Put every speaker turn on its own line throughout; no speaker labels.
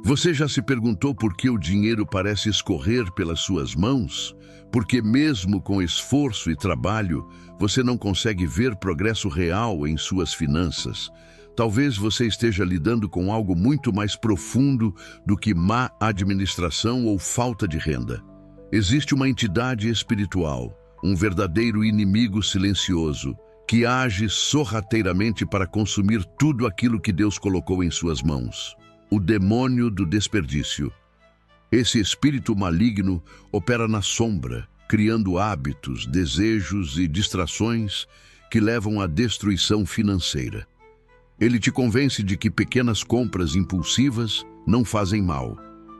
Você já se perguntou por que o dinheiro parece escorrer pelas suas mãos? Porque mesmo com esforço e trabalho, você não consegue ver progresso real em suas finanças. Talvez você esteja lidando com algo muito mais profundo do que má administração ou falta de renda. Existe uma entidade espiritual, um verdadeiro inimigo silencioso, que age sorrateiramente para consumir tudo aquilo que Deus colocou em suas mãos. O demônio do desperdício. Esse espírito maligno opera na sombra, criando hábitos, desejos e distrações que levam à destruição financeira. Ele te convence de que pequenas compras impulsivas não fazem mal,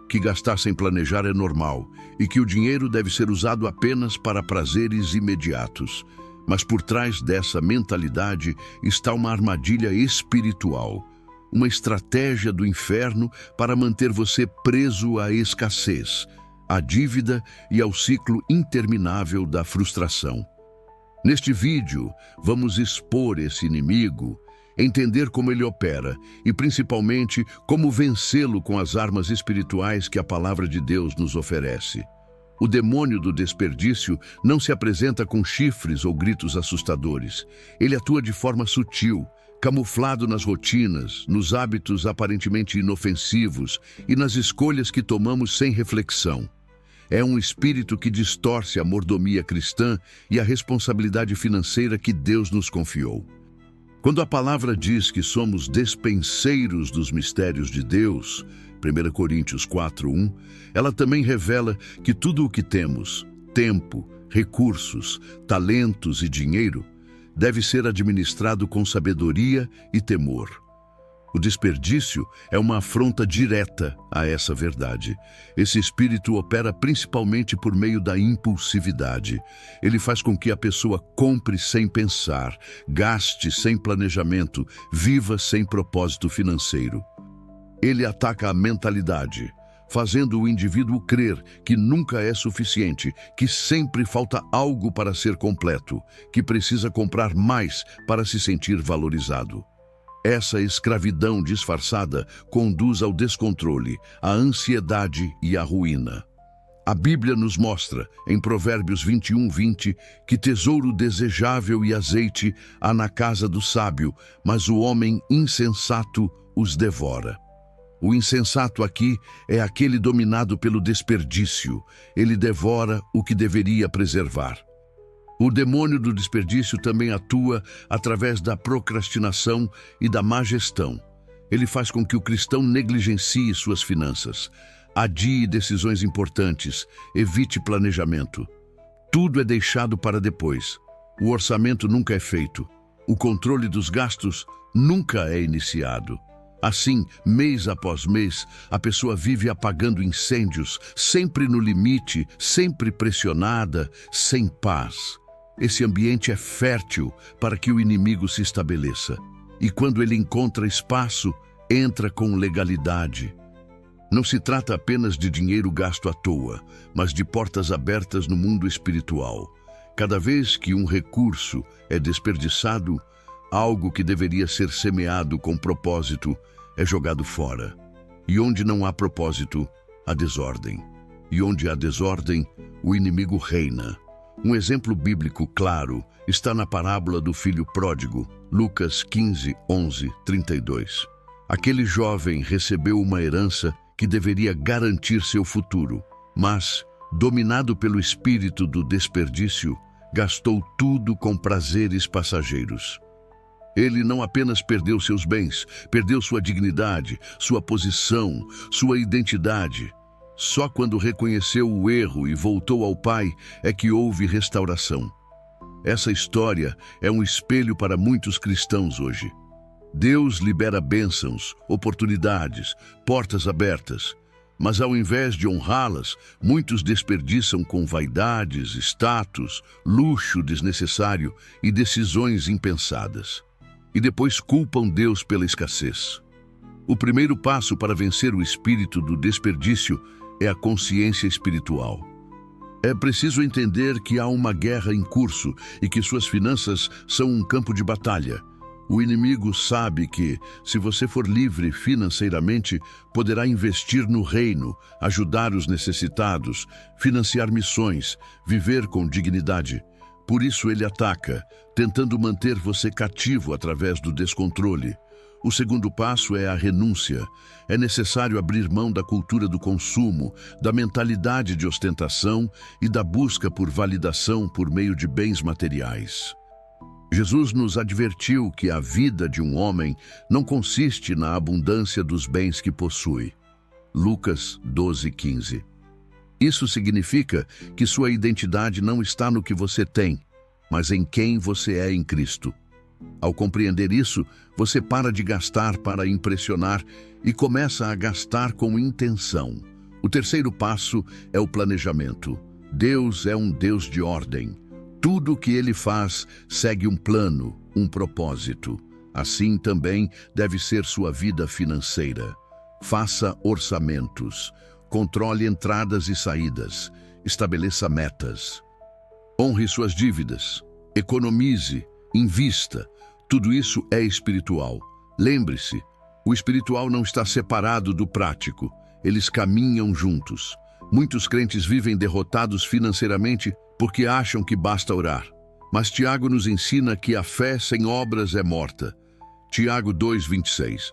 que gastar sem planejar é normal e que o dinheiro deve ser usado apenas para prazeres imediatos. Mas por trás dessa mentalidade está uma armadilha espiritual, uma estratégia do inferno para manter você preso à escassez, à dívida e ao ciclo interminável da frustração. Neste vídeo, vamos expor esse inimigo, entender como ele opera e, principalmente, como vencê-lo com as armas espirituais que a palavra de Deus nos oferece. O demônio do desperdício não se apresenta com chifres ou gritos assustadores. Ele atua de forma sutil, camuflado nas rotinas, nos hábitos aparentemente inofensivos e nas escolhas que tomamos sem reflexão. É um espírito que distorce a mordomia cristã e a responsabilidade financeira que Deus nos confiou. Quando a palavra diz que somos despenseiros dos mistérios de Deus, 1 Coríntios 4:1, ela também revela que tudo o que temos, tempo, recursos, talentos e dinheiro, deve ser administrado com sabedoria e temor. O desperdício é uma afronta direta a essa verdade. Esse espírito opera principalmente por meio da impulsividade. Ele faz com que a pessoa compre sem pensar, gaste sem planejamento, viva sem propósito financeiro. Ele ataca a mentalidade, fazendo o indivíduo crer que nunca é suficiente, que sempre falta algo para ser completo, que precisa comprar mais para se sentir valorizado. Essa escravidão disfarçada conduz ao descontrole, à ansiedade e à ruína. A Bíblia nos mostra, em Provérbios 21:20, que tesouro desejável e azeite há na casa do sábio, mas o homem insensato os devora. O insensato aqui é aquele dominado pelo desperdício. Ele devora o que deveria preservar. O demônio do desperdício também atua através da procrastinação e da má gestão. Ele faz com que o cristão negligencie suas finanças, adie decisões importantes, evite planejamento. Tudo é deixado para depois. O orçamento nunca é feito. O controle dos gastos nunca é iniciado. Assim, mês após mês, a pessoa vive apagando incêndios, sempre no limite, sempre pressionada, sem paz. Esse ambiente é fértil para que o inimigo se estabeleça. E quando ele encontra espaço, entra com legalidade. Não se trata apenas de dinheiro gasto à toa, mas de portas abertas no mundo espiritual. Cada vez que um recurso é desperdiçado, algo que deveria ser semeado com propósito é jogado fora. E onde não há propósito, há desordem. E onde há desordem, o inimigo reina. Um exemplo bíblico claro está na parábola do filho pródigo, Lucas 15:11-32. Aquele jovem recebeu uma herança que deveria garantir seu futuro, mas, dominado pelo espírito do desperdício, gastou tudo com prazeres passageiros. Ele não apenas perdeu seus bens, perdeu sua dignidade, sua posição, sua identidade. Só quando reconheceu o erro e voltou ao Pai é que houve restauração. Essa história é um espelho para muitos cristãos hoje. Deus libera bênçãos, oportunidades, portas abertas, mas ao invés de honrá-las, muitos desperdiçam com vaidades, status, luxo desnecessário e decisões impensadas. E depois culpam Deus pela escassez. O primeiro passo para vencer o espírito do desperdício é a consciência espiritual. É preciso entender que há uma guerra em curso e que suas finanças são um campo de batalha. O inimigo sabe que, se você for livre financeiramente, poderá investir no reino, ajudar os necessitados, financiar missões, viver com dignidade. Por isso ele ataca, tentando manter você cativo através do descontrole. O segundo passo é a renúncia. É necessário abrir mão da cultura do consumo, da mentalidade de ostentação e da busca por validação por meio de bens materiais. Jesus nos advertiu que a vida de um homem não consiste na abundância dos bens que possui. Lucas 12:15. Isso significa que sua identidade não está no que você tem, mas em quem você é em Cristo. Ao compreender isso, você para de gastar para impressionar e começa a gastar com intenção. O terceiro passo é o planejamento. Deus é um Deus de ordem. Tudo o que ele faz segue um plano, um propósito. Assim também deve ser sua vida financeira. Faça orçamentos, controle entradas e saídas, estabeleça metas. Honre suas dívidas, economize, invista. Tudo isso é espiritual. Lembre-se, o espiritual não está separado do prático. Eles caminham juntos. Muitos crentes vivem derrotados financeiramente porque acham que basta orar. Mas Tiago nos ensina que a fé sem obras é morta. Tiago 2:26.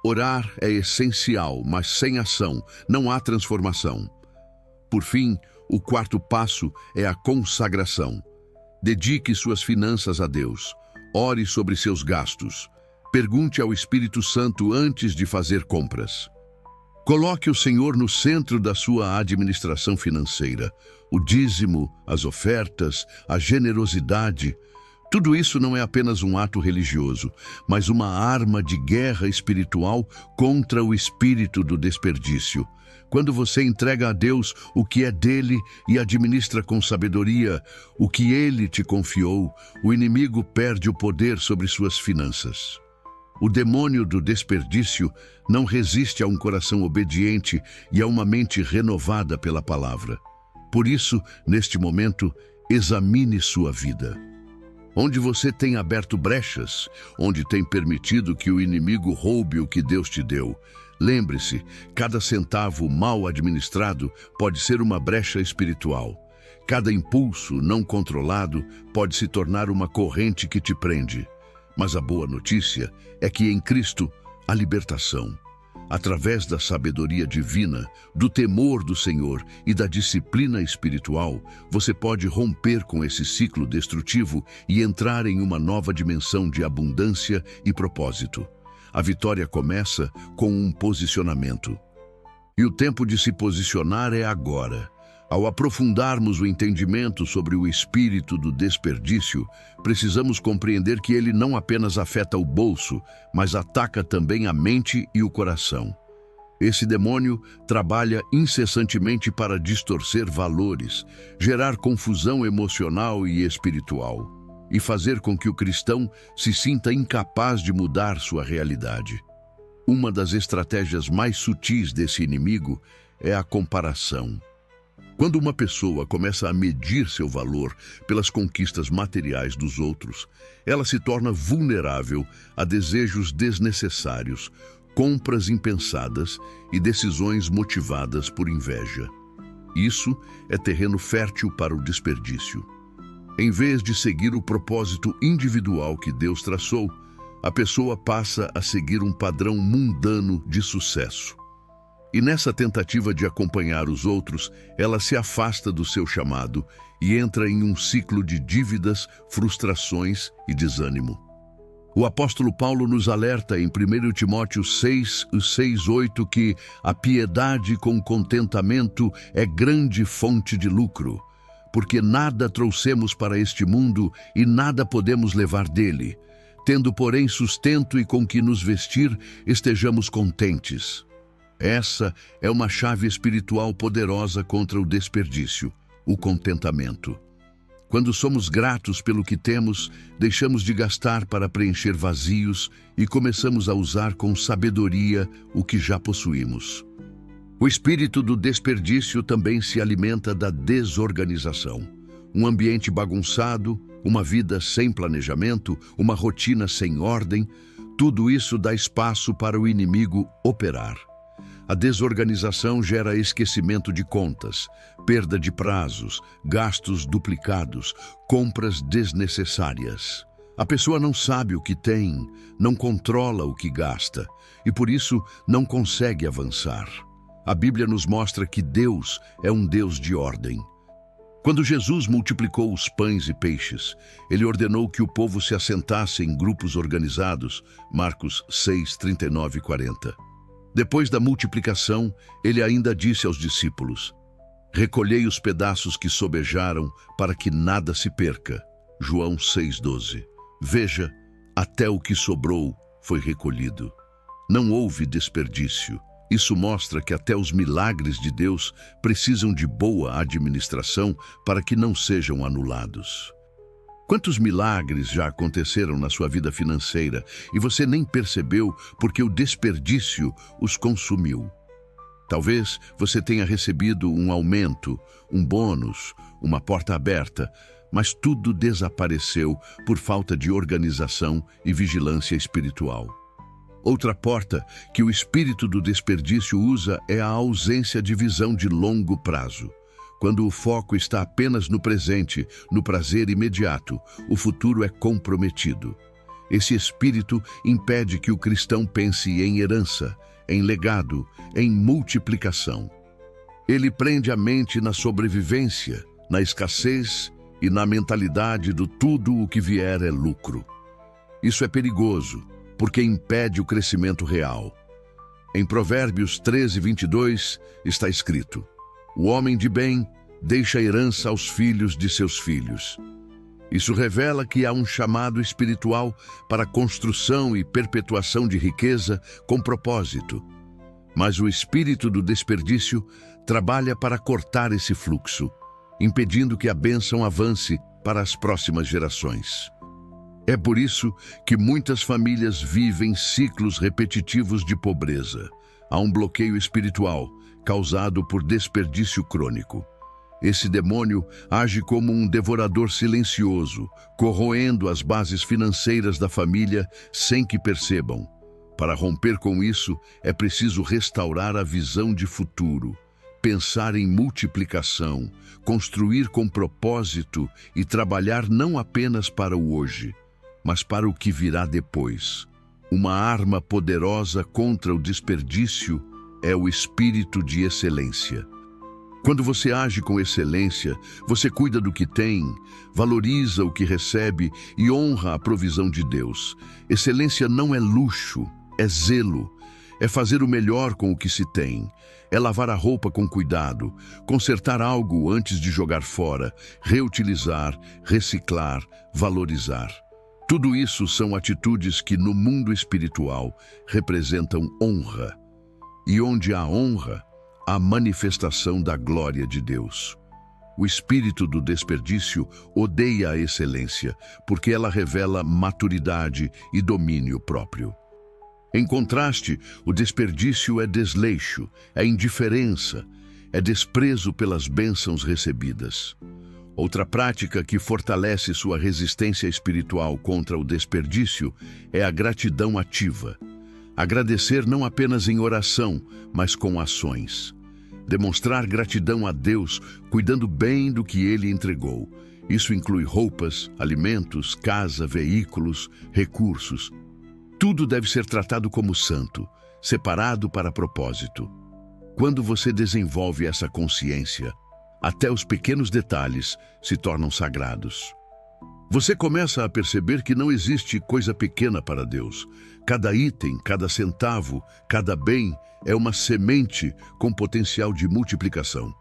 Orar é essencial, mas sem ação não há transformação. Por fim, o quarto passo é a consagração. Dedique suas finanças a Deus. Ore sobre seus gastos. Pergunte ao Espírito Santo antes de fazer compras. Coloque o Senhor no centro da sua administração financeira. O dízimo, as ofertas, a generosidade. Tudo isso não é apenas um ato religioso, mas uma arma de guerra espiritual contra o espírito do desperdício. Quando você entrega a Deus o que é dele e administra com sabedoria o que ele te confiou, o inimigo perde o poder sobre suas finanças. O demônio do desperdício não resiste a um coração obediente e a uma mente renovada pela palavra. Por isso, neste momento, examine sua vida. Onde você tem aberto brechas, onde tem permitido que o inimigo roube o que Deus te deu. Lembre-se, cada centavo mal administrado pode ser uma brecha espiritual. Cada impulso não controlado pode se tornar uma corrente que te prende. Mas a boa notícia é que em Cristo há libertação. Através da sabedoria divina, do temor do Senhor e da disciplina espiritual, você pode romper com esse ciclo destrutivo e entrar em uma nova dimensão de abundância e propósito. A vitória começa com um posicionamento. E o tempo de se posicionar é agora. Ao aprofundarmos o entendimento sobre o espírito do desperdício, precisamos compreender que ele não apenas afeta o bolso, mas ataca também a mente e o coração. Esse demônio trabalha incessantemente para distorcer valores, gerar confusão emocional e espiritual, e fazer com que o cristão se sinta incapaz de mudar sua realidade. Uma das estratégias mais sutis desse inimigo é a comparação. Quando uma pessoa começa a medir seu valor pelas conquistas materiais dos outros, ela se torna vulnerável a desejos desnecessários, compras impensadas e decisões motivadas por inveja. Isso é terreno fértil para o desperdício. Em vez de seguir o propósito individual que Deus traçou, a pessoa passa a seguir um padrão mundano de sucesso. E nessa tentativa de acompanhar os outros, ela se afasta do seu chamado e entra em um ciclo de dívidas, frustrações e desânimo. O apóstolo Paulo nos alerta em 1 Timóteo 6:8 que a piedade com contentamento é grande fonte de lucro, porque nada trouxemos para este mundo e nada podemos levar dele. Tendo, porém, sustento e com que nos vestir, estejamos contentes. Essa é uma chave espiritual poderosa contra o desperdício, o contentamento. Quando somos gratos pelo que temos, deixamos de gastar para preencher vazios e começamos a usar com sabedoria o que já possuímos. O espírito do desperdício também se alimenta da desorganização. Um ambiente bagunçado, uma vida sem planejamento, uma rotina sem ordem, tudo isso dá espaço para o inimigo operar. A desorganização gera esquecimento de contas, perda de prazos, gastos duplicados, compras desnecessárias. A pessoa não sabe o que tem, não controla o que gasta e por isso não consegue avançar. A Bíblia nos mostra que Deus é um Deus de ordem. Quando Jesus multiplicou os pães e peixes, ele ordenou que o povo se assentasse em grupos organizados, Marcos 6, 39 e 40. Depois da multiplicação, ele ainda disse aos discípulos: recolhei os pedaços que sobejaram para que nada se perca. João 6,12. Veja, até o que sobrou foi recolhido. Não houve desperdício. Isso mostra que até os milagres de Deus precisam de boa administração para que não sejam anulados. Quantos milagres já aconteceram na sua vida financeira e você nem percebeu porque o desperdício os consumiu? Talvez você tenha recebido um aumento, um bônus, uma porta aberta, mas tudo desapareceu por falta de organização e vigilância espiritual. Outra porta que o espírito do desperdício usa é a ausência de visão de longo prazo. Quando o foco está apenas no presente, no prazer imediato, o futuro é comprometido. Esse espírito impede que o cristão pense em herança, em legado, em multiplicação. Ele prende a mente na sobrevivência, na escassez e na mentalidade do tudo o que vier é lucro. Isso é perigoso, porque impede o crescimento real. Em Provérbios 13, 22, está escrito: o homem de bem deixa herança aos filhos de seus filhos. Isso revela que há um chamado espiritual para a construção e perpetuação de riqueza com propósito. Mas o espírito do desperdício trabalha para cortar esse fluxo, impedindo que a bênção avance para as próximas gerações. É por isso que muitas famílias vivem ciclos repetitivos de pobreza. Há um bloqueio espiritual causado por desperdício crônico. Esse demônio age como um devorador silencioso, corroendo as bases financeiras da família sem que percebam. Para romper com isso, é preciso restaurar a visão de futuro, pensar em multiplicação, construir com propósito e trabalhar não apenas para o hoje, mas para o que virá depois. Uma arma poderosa contra o desperdício é o espírito de excelência. Quando você age com excelência, você cuida do que tem, valoriza o que recebe e honra a provisão de Deus. Excelência não é luxo, é zelo. É fazer o melhor com o que se tem. É lavar a roupa com cuidado, consertar algo antes de jogar fora, reutilizar, reciclar, valorizar. Tudo isso são atitudes que no mundo espiritual representam honra. E onde há honra, há manifestação da glória de Deus. O espírito do desperdício odeia a excelência, porque ela revela maturidade e domínio próprio. Em contraste, o desperdício é desleixo, é indiferença, é desprezo pelas bênçãos recebidas. Outra prática que fortalece sua resistência espiritual contra o desperdício é a gratidão ativa. Agradecer não apenas em oração, mas com ações. Demonstrar gratidão a Deus, cuidando bem do que Ele entregou. Isso inclui roupas, alimentos, casa, veículos, recursos. Tudo deve ser tratado como santo, separado para propósito. Quando você desenvolve essa consciência, até os pequenos detalhes se tornam sagrados. Você começa a perceber que não existe coisa pequena para Deus. Cada item, cada centavo, cada bem é uma semente com potencial de multiplicação.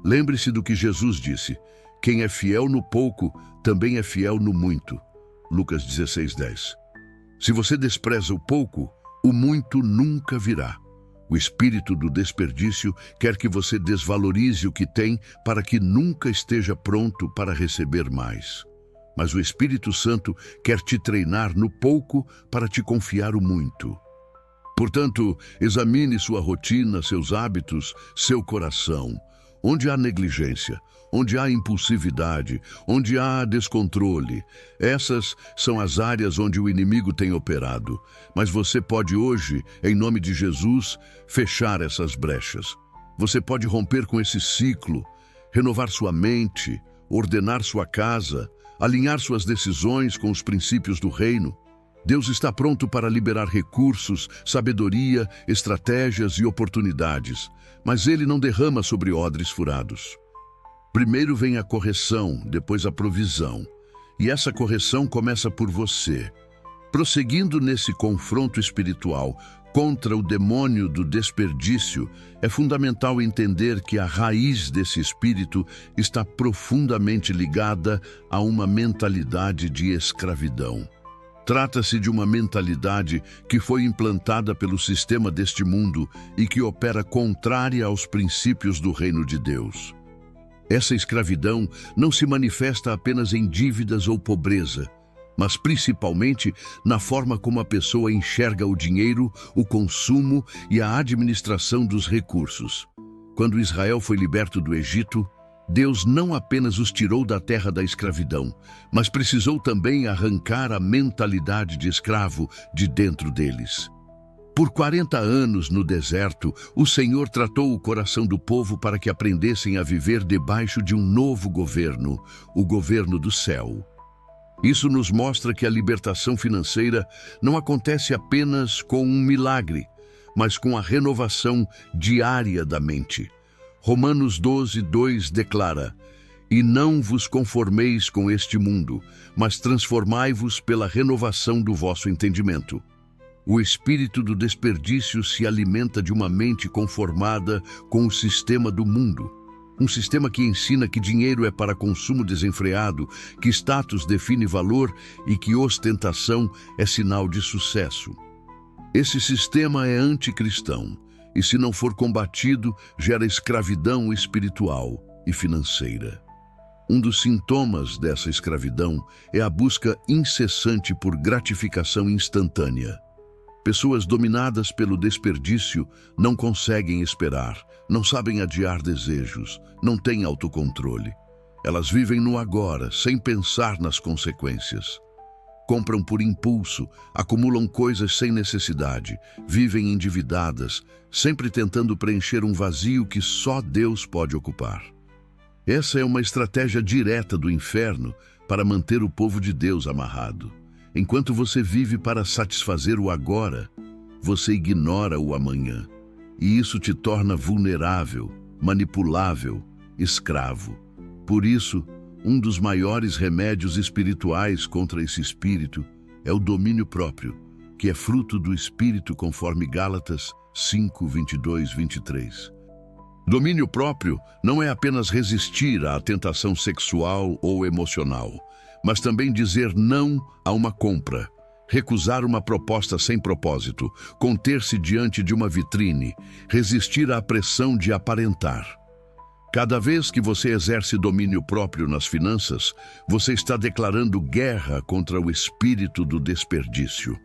Lembre-se do que Jesus disse: quem é fiel no pouco, também é fiel no muito. Lucas 16:10. Se você despreza o pouco, o muito nunca virá. O espírito do desperdício quer que você desvalorize o que tem para que nunca esteja pronto para receber mais. Mas o Espírito Santo quer te treinar no pouco para te confiar o muito. Portanto, examine sua rotina, seus hábitos, seu coração. Onde há negligência, onde há impulsividade, onde há descontrole, essas são as áreas onde o inimigo tem operado. Mas você pode hoje, em nome de Jesus, fechar essas brechas. Você pode romper com esse ciclo, renovar sua mente, ordenar sua casa, alinhar suas decisões com os princípios do reino. Deus está pronto para liberar recursos, sabedoria, estratégias e oportunidades, mas Ele não derrama sobre odres furados. Primeiro vem a correção, depois a provisão. E essa correção começa por você. Prosseguindo nesse confronto espiritual contra o demônio do desperdício, é fundamental entender que a raiz desse espírito está profundamente ligada a uma mentalidade de escravidão. Trata-se de uma mentalidade que foi implantada pelo sistema deste mundo e que opera contrária aos princípios do reino de Deus. Essa escravidão não se manifesta apenas em dívidas ou pobreza, mas principalmente na forma como a pessoa enxerga o dinheiro, o consumo e a administração dos recursos. Quando Israel foi liberto do Egito, Deus não apenas os tirou da terra da escravidão, mas precisou também arrancar a mentalidade de escravo de dentro deles. Por 40 anos no deserto, o Senhor tratou o coração do povo para que aprendessem a viver debaixo de um novo governo, o governo do céu. Isso nos mostra que a libertação financeira não acontece apenas com um milagre, mas com a renovação diária da mente. Romanos 12:2 declara: "E não vos conformeis com este mundo, mas transformai-vos pela renovação do vosso entendimento." O espírito do desperdício se alimenta de uma mente conformada com o sistema do mundo. Um sistema que ensina que dinheiro é para consumo desenfreado, que status define valor e que ostentação é sinal de sucesso. Esse sistema é anticristão e, se não for combatido, gera escravidão espiritual e financeira. Um dos sintomas dessa escravidão é a busca incessante por gratificação instantânea. Pessoas dominadas pelo desperdício não conseguem esperar, não sabem adiar desejos, não têm autocontrole. Elas vivem no agora, sem pensar nas consequências. Compram por impulso, acumulam coisas sem necessidade, vivem endividadas, sempre tentando preencher um vazio que só Deus pode ocupar. Essa é uma estratégia direta do inferno para manter o povo de Deus amarrado. Enquanto você vive para satisfazer o agora, você ignora o amanhã. E isso te torna vulnerável, manipulável, escravo. Por isso, um dos maiores remédios espirituais contra esse espírito é o domínio próprio, que é fruto do Espírito conforme Gálatas 5:22-23. Domínio próprio não é apenas resistir à tentação sexual ou emocional, mas também dizer não a uma compra, recusar uma proposta sem propósito, conter-se diante de uma vitrine, resistir à pressão de aparentar. Cada vez que você exerce domínio próprio nas finanças, você está declarando guerra contra o espírito do desperdício.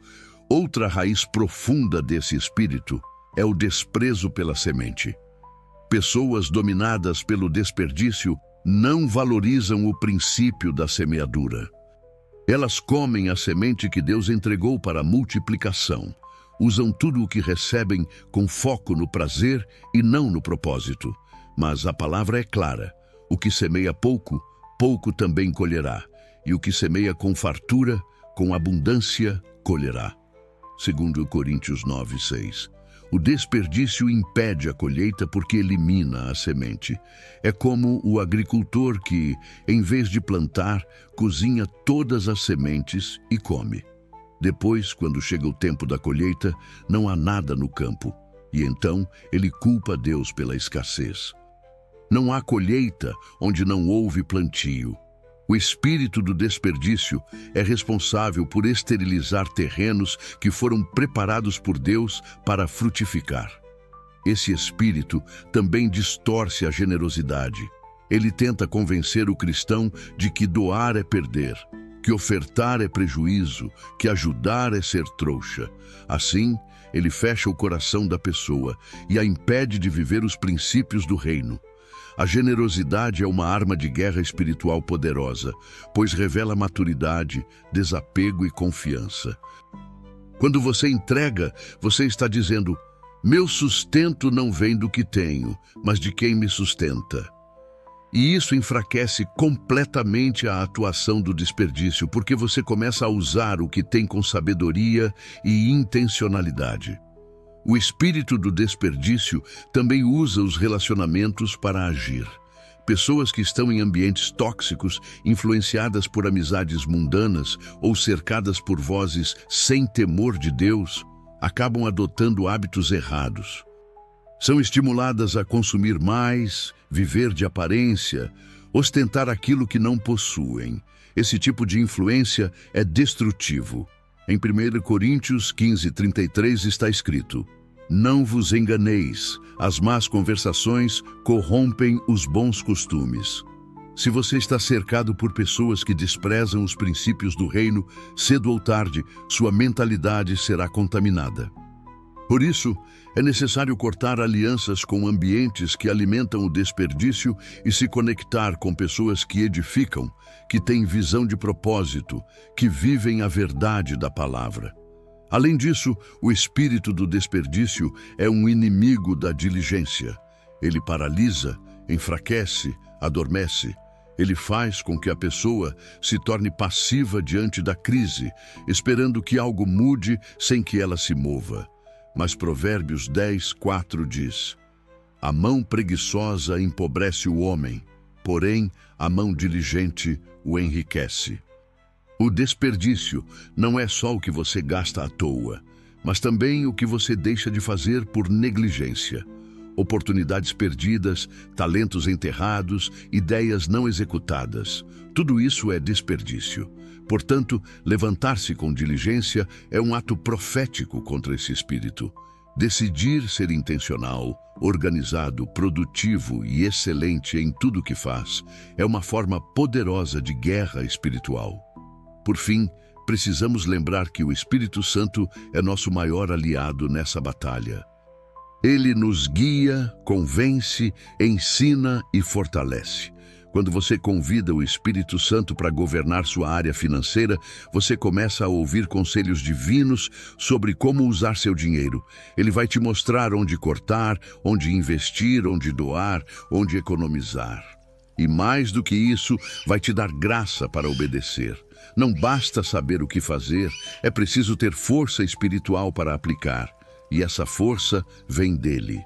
Outra raiz profunda desse espírito é o desprezo pela semente. Pessoas dominadas pelo desperdício não valorizam o princípio da semeadura. Elas comem a semente que Deus entregou para a multiplicação. Usam tudo o que recebem com foco no prazer e não no propósito. Mas a palavra é clara: o que semeia pouco, pouco também colherá. E o que semeia com fartura, com abundância, colherá. 2 Coríntios 9:6. O desperdício impede a colheita porque elimina a semente. É como o agricultor que, em vez de plantar, cozinha todas as sementes e come. Depois, quando chega o tempo da colheita, não há nada no campo, e então ele culpa Deus pela escassez. Não há colheita onde não houve plantio. O espírito do desperdício é responsável por esterilizar terrenos que foram preparados por Deus para frutificar. Esse espírito também distorce a generosidade. Ele tenta convencer o cristão de que doar é perder, que ofertar é prejuízo, que ajudar é ser trouxa. Assim, ele fecha o coração da pessoa e a impede de viver os princípios do reino. A generosidade é uma arma de guerra espiritual poderosa, pois revela maturidade, desapego e confiança. Quando você entrega, você está dizendo: meu sustento não vem do que tenho, mas de quem me sustenta. E isso enfraquece completamente a atuação do desperdício, porque você começa a usar o que tem com sabedoria e intencionalidade. O espírito do desperdício também usa os relacionamentos para agir. Pessoas que estão em ambientes tóxicos, influenciadas por amizades mundanas ou cercadas por vozes sem temor de Deus, acabam adotando hábitos errados. São estimuladas a consumir mais, viver de aparência, ostentar aquilo que não possuem. Esse tipo de influência é destrutivo. Em 1 Coríntios 15:33 está escrito: não vos enganeis, as más conversações corrompem os bons costumes. Se você está cercado por pessoas que desprezam os princípios do reino, cedo ou tarde, sua mentalidade será contaminada. Por isso, é necessário cortar alianças com ambientes que alimentam o desperdício e se conectar com pessoas que edificam, que têm visão de propósito, que vivem a verdade da palavra. Além disso, o espírito do desperdício é um inimigo da diligência. Ele paralisa, enfraquece, adormece. Ele faz com que a pessoa se torne passiva diante da crise, esperando que algo mude sem que ela se mova. Mas Provérbios 10:4 diz: a mão preguiçosa empobrece o homem, porém a mão diligente o enriquece. O desperdício não é só o que você gasta à toa, mas também o que você deixa de fazer por negligência. Oportunidades perdidas, talentos enterrados, ideias não executadas. Tudo isso é desperdício. Portanto, levantar-se com diligência é um ato profético contra esse espírito. Decidir ser intencional, organizado, produtivo e excelente em tudo o que faz é uma forma poderosa de guerra espiritual. Por fim, precisamos lembrar que o Espírito Santo é nosso maior aliado nessa batalha. Ele nos guia, convence, ensina e fortalece. Quando você convida o Espírito Santo para governar sua área financeira, você começa a ouvir conselhos divinos sobre como usar seu dinheiro. Ele vai te mostrar onde cortar, onde investir, onde doar, onde economizar. E mais do que isso, vai te dar graça para obedecer. Não basta saber o que fazer, é preciso ter força espiritual para aplicar. E essa força vem dele.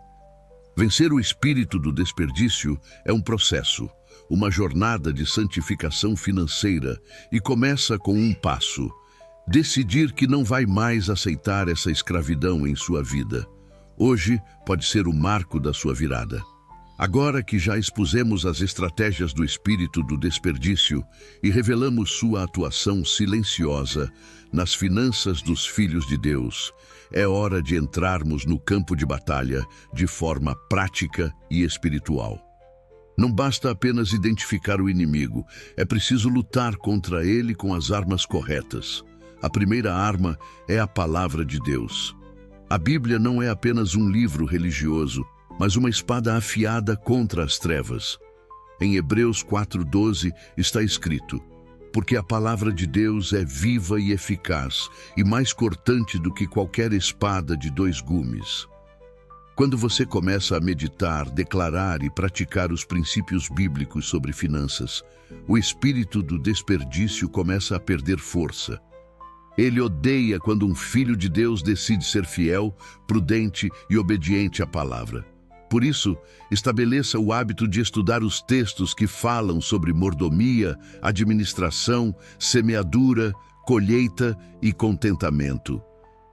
Vencer o espírito do desperdício é um processo, uma jornada de santificação financeira, e começa com um passo: decidir que não vai mais aceitar essa escravidão em sua vida. Hoje pode ser o marco da sua virada. Agora que já expusemos as estratégias do espírito do desperdício e revelamos sua atuação silenciosa nas finanças dos filhos de Deus, é hora de entrarmos no campo de batalha de forma prática e espiritual. Não basta apenas identificar o inimigo, é preciso lutar contra ele com as armas corretas. A primeira arma é a palavra de Deus. A Bíblia não é apenas um livro religioso, mas uma espada afiada contra as trevas. Em Hebreus 4:12 está escrito: porque a palavra de Deus é viva e eficaz, e mais cortante do que qualquer espada de 2 gumes. Quando você começa a meditar, declarar e praticar os princípios bíblicos sobre finanças, o espírito do desperdício começa a perder força. Ele odeia quando um filho de Deus decide ser fiel, prudente e obediente à palavra. Por isso, estabeleça o hábito de estudar os textos que falam sobre mordomia, administração, semeadura, colheita e contentamento.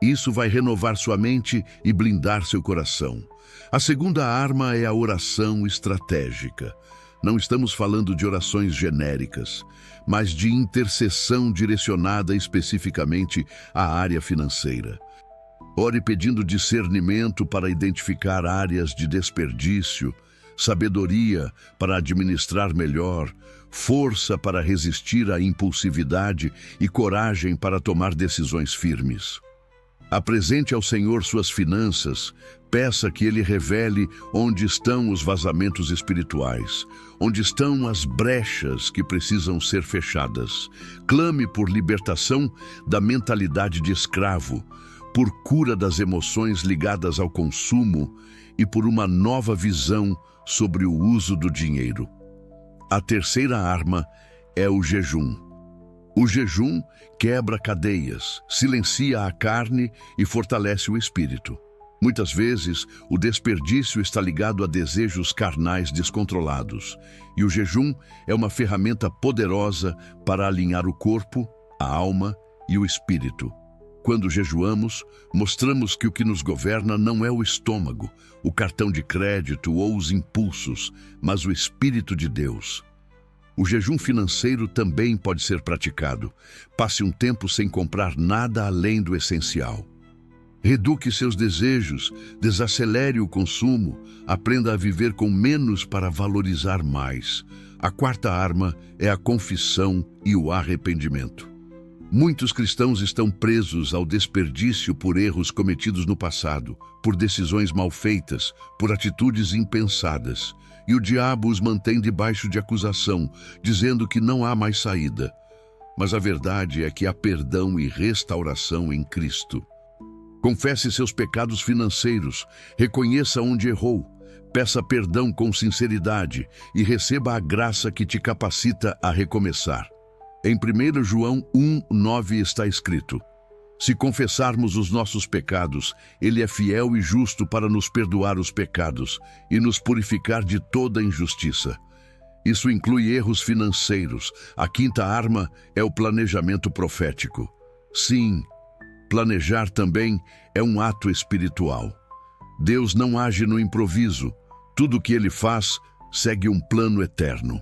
Isso vai renovar sua mente e blindar seu coração. A segunda arma é a oração estratégica. Não estamos falando de orações genéricas, mas de intercessão direcionada especificamente à área financeira. Ore pedindo discernimento para identificar áreas de desperdício, sabedoria para administrar melhor, força para resistir à impulsividade e coragem para tomar decisões firmes. Apresente ao Senhor suas finanças, peça que Ele revele onde estão os vazamentos espirituais, onde estão as brechas que precisam ser fechadas. Clame por libertação da mentalidade de escravo, por cura das emoções ligadas ao consumo e por uma nova visão sobre o uso do dinheiro. A terceira arma é o jejum. O jejum quebra cadeias, silencia a carne e fortalece o espírito. Muitas vezes, o desperdício está ligado a desejos carnais descontrolados, e o jejum é uma ferramenta poderosa para alinhar o corpo, a alma e o espírito. Quando jejuamos, mostramos que o que nos governa não é o estômago, o cartão de crédito ou os impulsos, mas o Espírito de Deus. O jejum financeiro também pode ser praticado. Passe um tempo sem comprar nada além do essencial. Reduque seus desejos, desacelere o consumo, aprenda a viver com menos para valorizar mais. A quarta arma é a confissão e o arrependimento. Muitos cristãos estão presos ao desperdício por erros cometidos no passado, por decisões mal feitas, por atitudes impensadas. E o diabo os mantém debaixo de acusação, dizendo que não há mais saída. Mas a verdade é que há perdão e restauração em Cristo. Confesse seus pecados financeiros, reconheça onde errou, peça perdão com sinceridade e receba a graça que te capacita a recomeçar. Em 1 João 1:9 está escrito: se confessarmos os nossos pecados, Ele é fiel e justo para nos perdoar os pecados e nos purificar de toda injustiça. Isso inclui erros financeiros. A quinta arma é o planejamento profético. Sim, planejar também é um ato espiritual. Deus não age no improviso. Tudo o que Ele faz segue um plano eterno.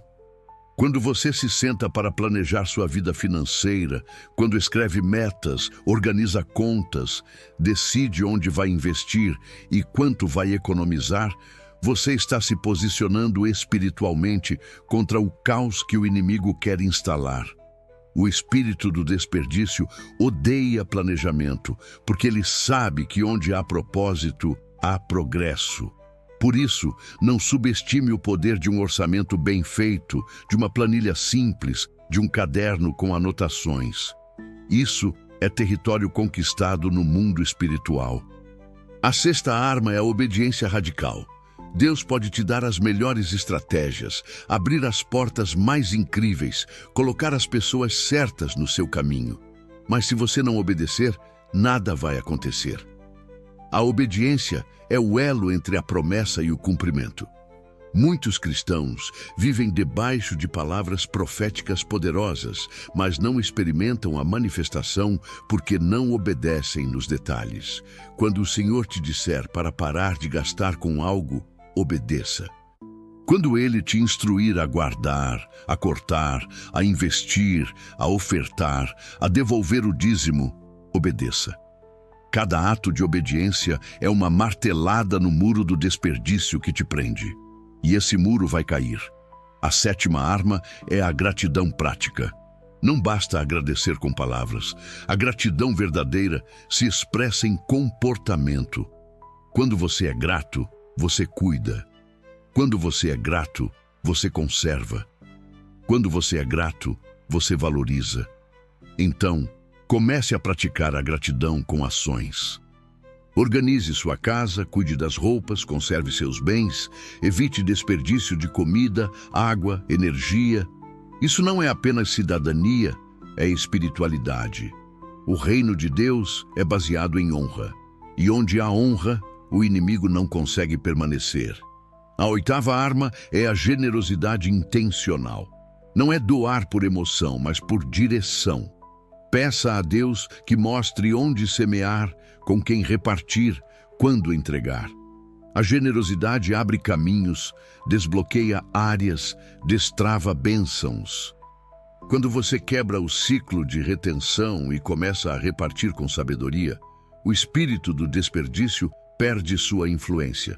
Quando você se senta para planejar sua vida financeira, quando escreve metas, organiza contas, decide onde vai investir e quanto vai economizar, você está se posicionando espiritualmente contra o caos que o inimigo quer instalar. O espírito do desperdício odeia planejamento, porque ele sabe que onde há propósito, há progresso. Por isso, não subestime o poder de um orçamento bem feito, de uma planilha simples, de um caderno com anotações. Isso é território conquistado no mundo espiritual. A sexta arma é a obediência radical. Deus pode te dar as melhores estratégias, abrir as portas mais incríveis, colocar as pessoas certas no seu caminho. Mas se você não obedecer, nada vai acontecer. A obediência é o elo entre a promessa e o cumprimento. Muitos cristãos vivem debaixo de palavras proféticas poderosas, mas não experimentam a manifestação porque não obedecem nos detalhes. Quando o Senhor te disser para parar de gastar com algo, obedeça. Quando Ele te instruir a guardar, a cortar, a investir, a ofertar, a devolver o dízimo, obedeça. Cada ato de obediência é uma martelada no muro do desperdício que te prende. E esse muro vai cair. A sétima arma é a gratidão prática. Não basta agradecer com palavras. A gratidão verdadeira se expressa em comportamento. Quando você é grato, você cuida. Quando você é grato, você conserva. Quando você é grato, você valoriza. Então, comece a praticar a gratidão com ações. Organize sua casa, cuide das roupas, conserve seus bens, evite desperdício de comida, água, energia. Isso não é apenas cidadania, é espiritualidade. O reino de Deus é baseado em honra. E onde há honra, o inimigo não consegue permanecer. A oitava arma é a generosidade intencional. Não é doar por emoção, mas por direção. Peça a Deus que mostre onde semear, com quem repartir, quando entregar. A generosidade abre caminhos, desbloqueia áreas, destrava bênçãos. Quando você quebra o ciclo de retenção e começa a repartir com sabedoria, o espírito do desperdício perde sua influência,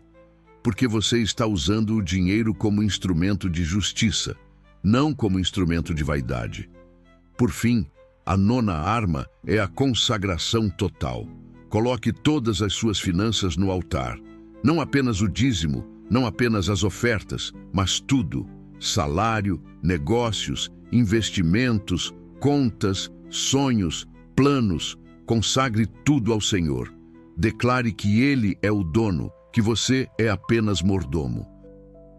porque você está usando o dinheiro como instrumento de justiça, não como instrumento de vaidade. Por fim, a nona arma é a consagração total. Coloque todas as suas finanças no altar. Não apenas o dízimo, não apenas as ofertas, mas tudo. Salário, negócios, investimentos, contas, sonhos, planos. Consagre tudo ao Senhor. Declare que Ele é o dono, que você é apenas mordomo.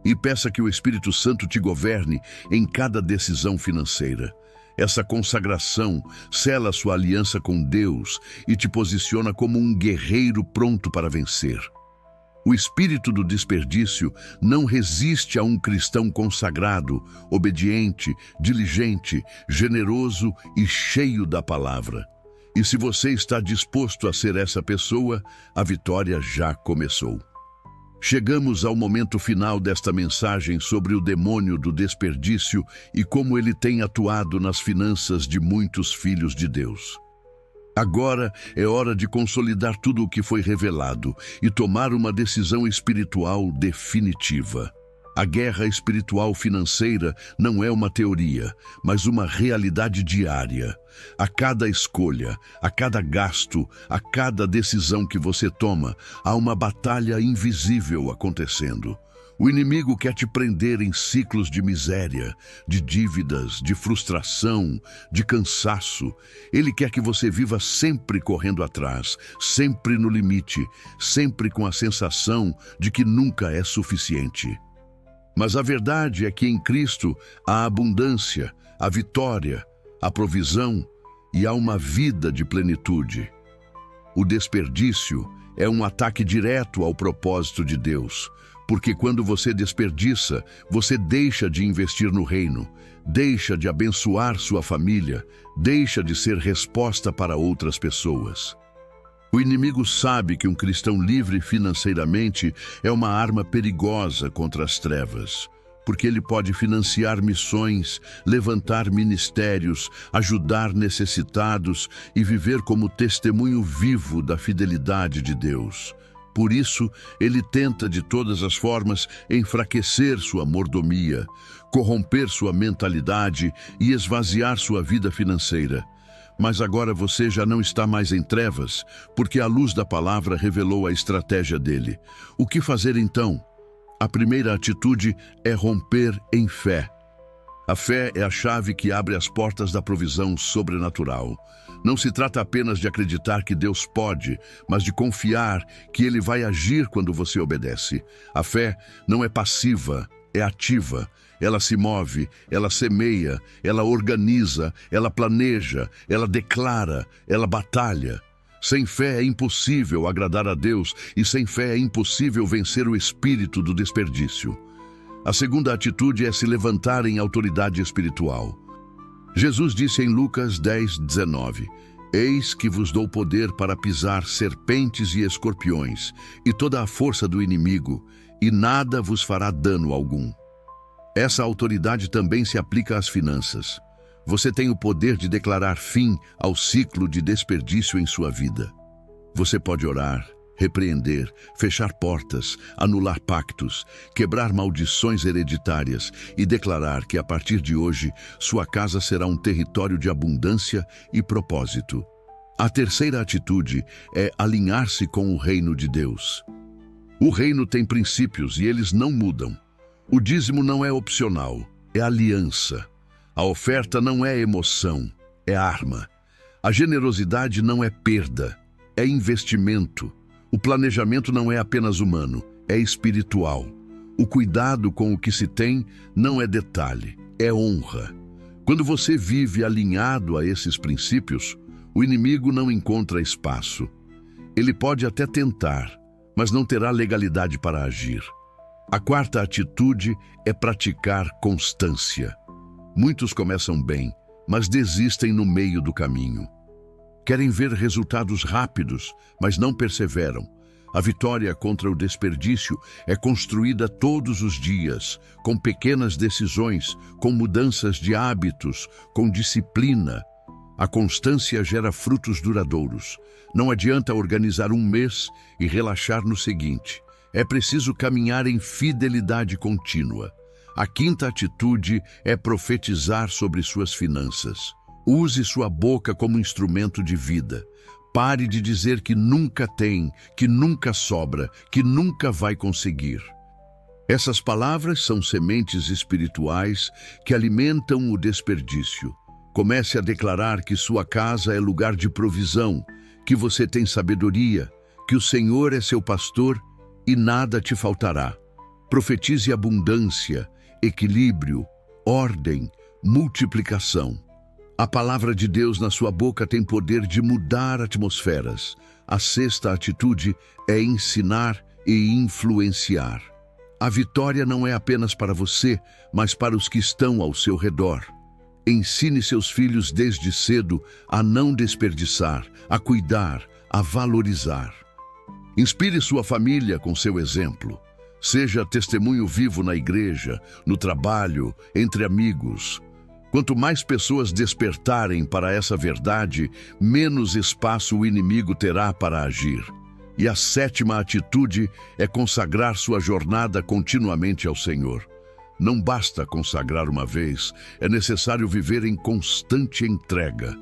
E peça que o Espírito Santo te governe em cada decisão financeira. Essa consagração sela sua aliança com Deus e te posiciona como um guerreiro pronto para vencer. O espírito do desperdício não resiste a um cristão consagrado, obediente, diligente, generoso e cheio da palavra. E se você está disposto a ser essa pessoa, a vitória já começou. Chegamos ao momento final desta mensagem sobre o demônio do desperdício e como ele tem atuado nas finanças de muitos filhos de Deus. Agora é hora de consolidar tudo o que foi revelado e tomar uma decisão espiritual definitiva. A guerra espiritual financeira não é uma teoria, mas uma realidade diária. A cada escolha, a cada gasto, a cada decisão que você toma, há uma batalha invisível acontecendo. O inimigo quer te prender em ciclos de miséria, de dívidas, de frustração, de cansaço. Ele quer que você viva sempre correndo atrás, sempre no limite, sempre com a sensação de que nunca é suficiente. Mas a verdade é que em Cristo há abundância, a vitória, a provisão e há uma vida de plenitude. O desperdício é um ataque direto ao propósito de Deus, porque quando você desperdiça, você deixa de investir no reino, deixa de abençoar sua família, deixa de ser resposta para outras pessoas. O inimigo sabe que um cristão livre financeiramente é uma arma perigosa contra as trevas, porque ele pode financiar missões, levantar ministérios, ajudar necessitados e viver como testemunho vivo da fidelidade de Deus. Por isso, ele tenta de todas as formas enfraquecer sua mordomia, corromper sua mentalidade e esvaziar sua vida financeira. Mas agora você já não está mais em trevas, porque a luz da palavra revelou a estratégia dele. O que fazer então? A primeira atitude é romper em fé. A fé é a chave que abre as portas da provisão sobrenatural. Não se trata apenas de acreditar que Deus pode, mas de confiar que Ele vai agir quando você obedece. A fé não é passiva, é ativa. Ela se move, ela semeia, ela organiza, ela planeja, ela declara, ela batalha. Sem fé é impossível agradar a Deus e sem fé é impossível vencer o espírito do desperdício. A segunda atitude é se levantar em autoridade espiritual. Jesus disse em Lucas 10:19, Eis que vos dou poder para pisar serpentes e escorpiões e toda a força do inimigo, e nada vos fará dano algum. Essa autoridade também se aplica às finanças. Você tem o poder de declarar fim ao ciclo de desperdício em sua vida. Você pode orar, repreender, fechar portas, anular pactos, quebrar maldições hereditárias e declarar que a partir de hoje sua casa será um território de abundância e propósito. A terceira atitude é alinhar-se com o reino de Deus. O reino tem princípios e eles não mudam. O dízimo não é opcional, é aliança. A oferta não é emoção, é arma. A generosidade não é perda, é investimento. O planejamento não é apenas humano, é espiritual. O cuidado com o que se tem não é detalhe, é honra. Quando você vive alinhado a esses princípios, o inimigo não encontra espaço. Ele pode até tentar, mas não terá legalidade para agir. A quarta atitude é praticar constância. Muitos começam bem, mas desistem no meio do caminho. Querem ver resultados rápidos, mas não perseveram. A vitória contra o desperdício é construída todos os dias, com pequenas decisões, com mudanças de hábitos, com disciplina. A constância gera frutos duradouros. Não adianta organizar um mês e relaxar no seguinte. É preciso caminhar em fidelidade contínua. A quinta atitude é profetizar sobre suas finanças. Use sua boca como instrumento de vida. Pare de dizer que nunca tem, que nunca sobra, que nunca vai conseguir. Essas palavras são sementes espirituais que alimentam o desperdício. Comece a declarar que sua casa é lugar de provisão, que você tem sabedoria, que o Senhor é seu pastor e nada te faltará. Profetize abundância, equilíbrio, ordem, multiplicação. A palavra de Deus na sua boca tem poder de mudar atmosferas. A sexta atitude é ensinar e influenciar. A vitória não é apenas para você, mas para os que estão ao seu redor. Ensine seus filhos desde cedo a não desperdiçar, a cuidar, a valorizar. Inspire sua família com seu exemplo. Seja testemunho vivo na igreja, no trabalho, entre amigos. Quanto mais pessoas despertarem para essa verdade, menos espaço o inimigo terá para agir. E a sétima atitude é consagrar sua jornada continuamente ao Senhor. Não basta consagrar uma vez, é necessário viver em constante entrega.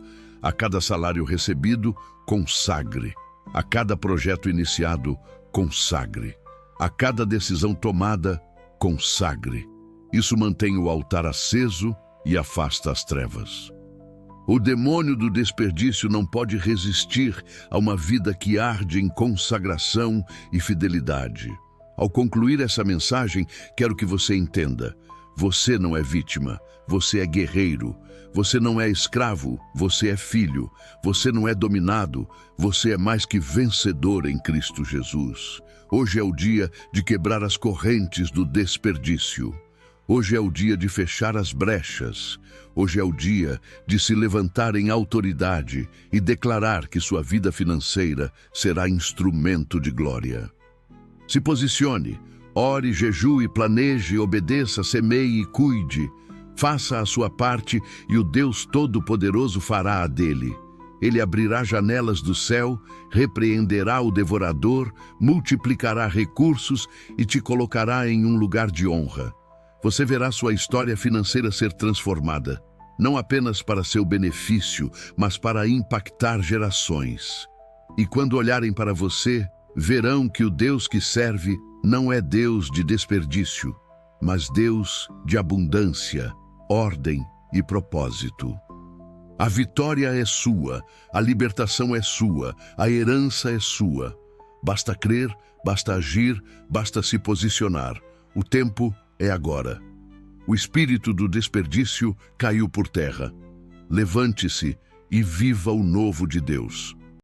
A cada salário recebido, consagre. A cada projeto iniciado, consagre. A cada decisão tomada, consagre. Isso mantém o altar aceso e afasta as trevas. O demônio do desperdício não pode resistir a uma vida que arde em consagração e fidelidade. Ao concluir essa mensagem, quero que você entenda: você não é vítima, você é guerreiro. Você não é escravo, você é filho. Você não é dominado, você é mais que vencedor em Cristo Jesus. Hoje é o dia de quebrar as correntes do desperdício. Hoje é o dia de fechar as brechas. Hoje é o dia de se levantar em autoridade e declarar que sua vida financeira será instrumento de glória. Se posicione, ore, jejue, planeje, obedeça, semeie e cuide. Faça a sua parte e o Deus Todo-Poderoso fará a dele. Ele abrirá janelas do céu, repreenderá o devorador, multiplicará recursos e te colocará em um lugar de honra. Você verá sua história financeira ser transformada, não apenas para seu benefício, mas para impactar gerações. E quando olharem para você, verão que o Deus que serve não é Deus de desperdício, mas Deus de abundância, ordem e propósito. A vitória é sua, a libertação é sua, a herança é sua. Basta crer, basta agir, basta se posicionar. O tempo é agora. O espírito do desperdício caiu por terra. Levante-se e viva o novo de Deus.